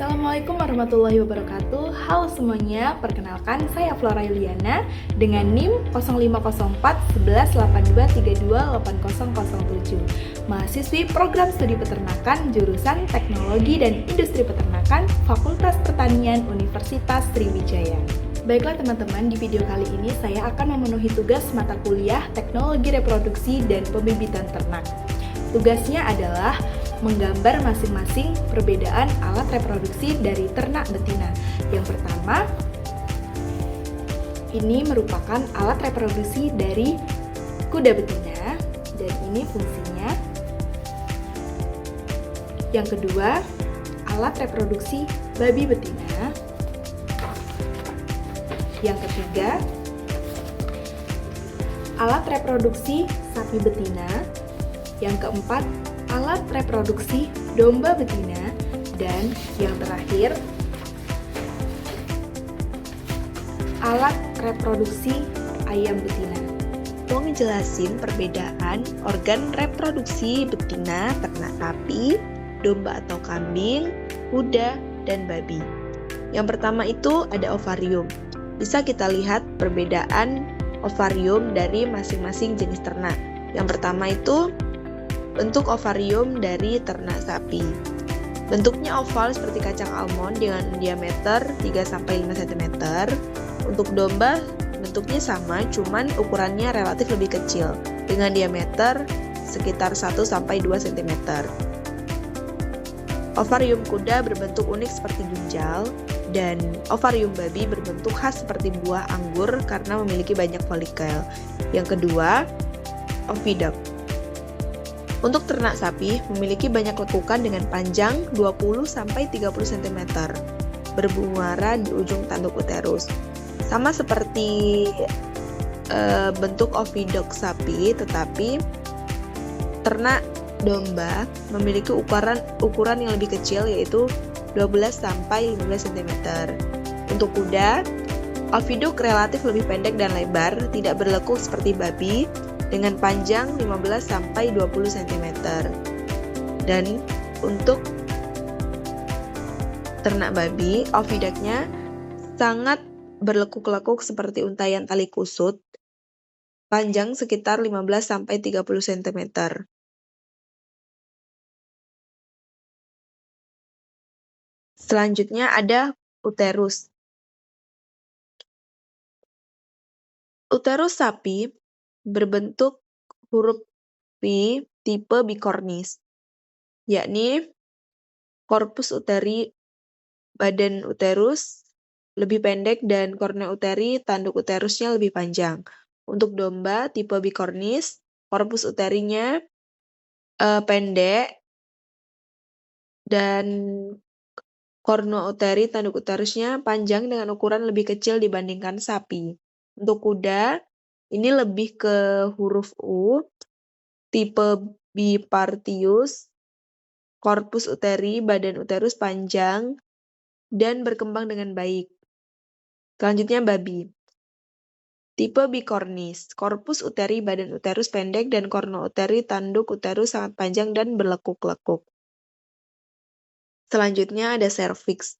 Assalamualaikum warahmatullahi wabarakatuh. Halo semuanya, perkenalkan saya Flora Yuliana dengan NIM 0504 1182328007. Mahasiswi Program Studi Peternakan jurusan Teknologi dan Industri Peternakan Fakultas Pertanian Universitas Sriwijaya. Baiklah teman-teman, di video kali ini saya akan memenuhi tugas mata kuliah Teknologi Reproduksi dan Pembibitan Ternak. Tugasnya adalah menggambar masing-masing perbedaan alat reproduksi dari ternak betina. Yang pertama, ini merupakan alat reproduksi dari kuda betina dan ini fungsinya. Yang kedua, alat reproduksi babi betina. Yang ketiga, alat reproduksi sapi betina. Yang keempat, alat reproduksi domba betina. Dan yang terakhir, alat reproduksi ayam betina. Mau ngejelasin perbedaan organ reproduksi betina, ternak sapi, domba atau kambing, kuda, dan babi. Yang pertama itu ada ovarium. Bisa kita lihat perbedaan ovarium dari masing-masing jenis ternak. Yang pertama itu bentuk ovarium dari ternak sapi. Bentuknya oval seperti kacang almond dengan diameter 3-5 cm. Untuk domba bentuknya sama, cuman ukurannya relatif lebih kecil dengan diameter sekitar 1-2 cm. Ovarium kuda berbentuk unik seperti ginjal, dan ovarium babi berbentuk khas seperti buah anggur karena memiliki banyak folikel. Yang kedua, oviduct. Untuk ternak sapi, memiliki banyak lekukan dengan panjang 20-30 cm, bermuara di ujung tanduk uterus. Sama seperti bentuk oviduct sapi, tetapi ternak domba memiliki ukuran yang lebih kecil, yaitu 12-15 cm. Untuk kuda, oviduct relatif lebih pendek dan lebar, tidak berlekuk seperti babi, dengan panjang 15-20 cm. Dan untuk ternak babi, oviduct-nya sangat berlekuk-lekuk seperti untaian tali kusut, panjang sekitar 15-30 cm. Selanjutnya ada uterus. Uterus sapi berbentuk huruf V tipe bikornis, yakni korpus uteri badan uterus lebih pendek dan kornea uteri tanduk uterusnya lebih panjang. Untuk domba tipe bikornis, korpus uterinya pendek dan kornea uteri tanduk uterusnya panjang dengan ukuran lebih kecil dibandingkan sapi. Untuk kuda, ini lebih ke huruf U, tipe bipartius, korpus uteri badan uterus panjang dan berkembang dengan baik. Selanjutnya babi. Tipe bikornis, korpus uteri badan uterus pendek dan kornea uteri tanduk uterus sangat panjang dan berlekuk-lekuk. Selanjutnya ada serviks.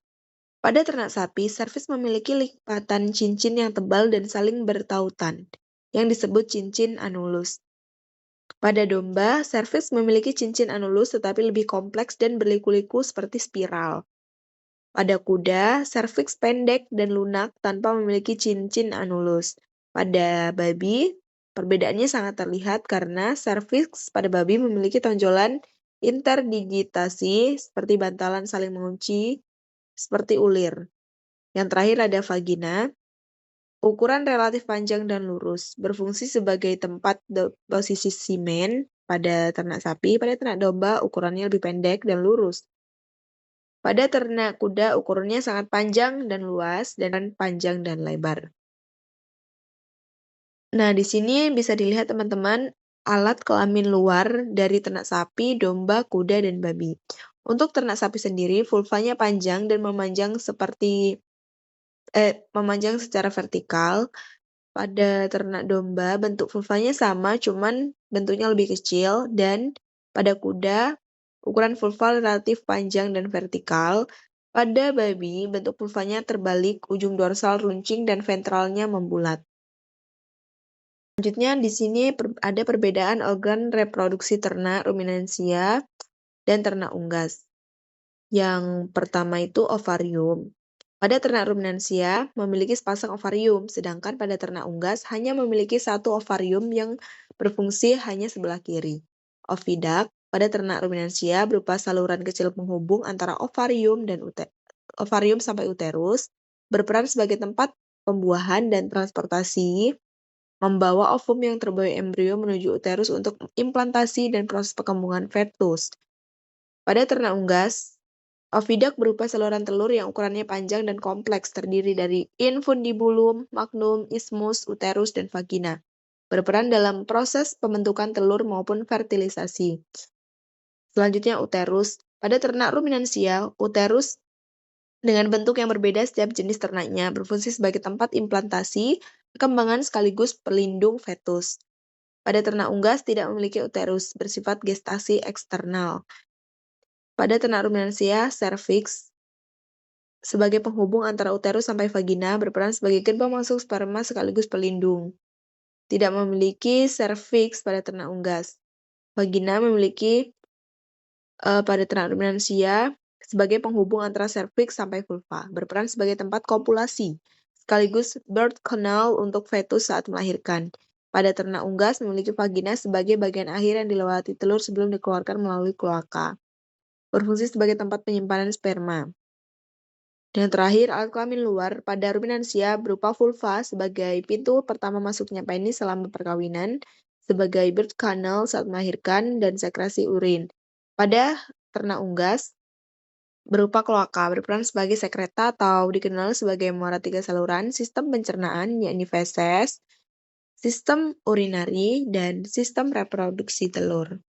Pada ternak sapi, serviks memiliki lipatan cincin yang tebal dan saling bertautan, yang disebut cincin anulus. Pada domba, serviks memiliki cincin anulus tetapi lebih kompleks dan berliku-liku seperti spiral. Pada kuda, serviks pendek dan lunak tanpa memiliki cincin anulus. Pada babi, perbedaannya sangat terlihat karena serviks pada babi memiliki tonjolan interdigitasi seperti bantalan saling mengunci seperti ulir. Yang terakhir ada vagina. Ukuran relatif panjang dan lurus, berfungsi sebagai tempat deposisi semen pada ternak sapi. Pada ternak domba, ukurannya lebih pendek dan lurus. Pada ternak kuda, ukurannya sangat panjang dan luas, dan panjang dan lebar. Nah, di sini bisa dilihat teman-teman alat kelamin luar dari ternak sapi, domba, kuda, dan babi. Untuk ternak sapi sendiri, vulvanya panjang dan memanjang secara vertikal. Pada ternak domba, bentuk vulvanya sama, cuman bentuknya lebih kecil, dan pada kuda, ukuran vulva relatif panjang dan vertikal. Pada babi, bentuk pulvanya terbalik, ujung dorsal runcing dan ventralnya membulat. Selanjutnya di sini ada perbedaan organ reproduksi ternak ruminansia dan ternak unggas. Yang pertama itu ovarium. Pada ternak ruminansia memiliki sepasang ovarium, sedangkan pada ternak unggas hanya memiliki satu ovarium yang berfungsi hanya sebelah kiri. Oviduct pada ternak ruminansia berupa saluran kecil penghubung antara ovarium sampai uterus, berperan sebagai tempat pembuahan dan transportasi, membawa ovum yang terbawa embrio menuju uterus untuk implantasi dan proses perkembangan fetus. Pada ternak unggas, oviduct berupa saluran telur yang ukurannya panjang dan kompleks, terdiri dari infundibulum, magnum, isthmus, uterus, dan vagina, berperan dalam proses pembentukan telur maupun fertilisasi. Selanjutnya uterus. Pada ternak ruminansia, uterus dengan bentuk yang berbeda setiap jenis ternaknya berfungsi sebagai tempat implantasi, perkembangan sekaligus pelindung fetus. Pada ternak unggas tidak memiliki uterus, bersifat gestasi eksternal. Pada ternak ruminansia, serviks sebagai penghubung antara uterus sampai vagina berperan sebagai gerbang masuk sperma sekaligus pelindung. Tidak memiliki serviks pada ternak unggas. Vagina memiliki pada ternak ruminansia sebagai penghubung antara serviks sampai vulva, berperan sebagai tempat kopulasi, sekaligus birth canal untuk fetus saat melahirkan. Pada ternak unggas memiliki vagina sebagai bagian akhir yang dilewati telur sebelum dikeluarkan melalui kloaka, berfungsi sebagai tempat penyimpanan sperma. Dan terakhir, alat kelamin luar pada ruminansia berupa vulva sebagai pintu pertama masuknya penis selama perkawinan, sebagai birth canal saat melahirkan, dan sekresi urin. Pada ternak unggas, berupa kloaka, berperan sebagai sekreta atau dikenal sebagai muara tiga saluran, sistem pencernaan, yakni feses, sistem urinari, dan sistem reproduksi telur.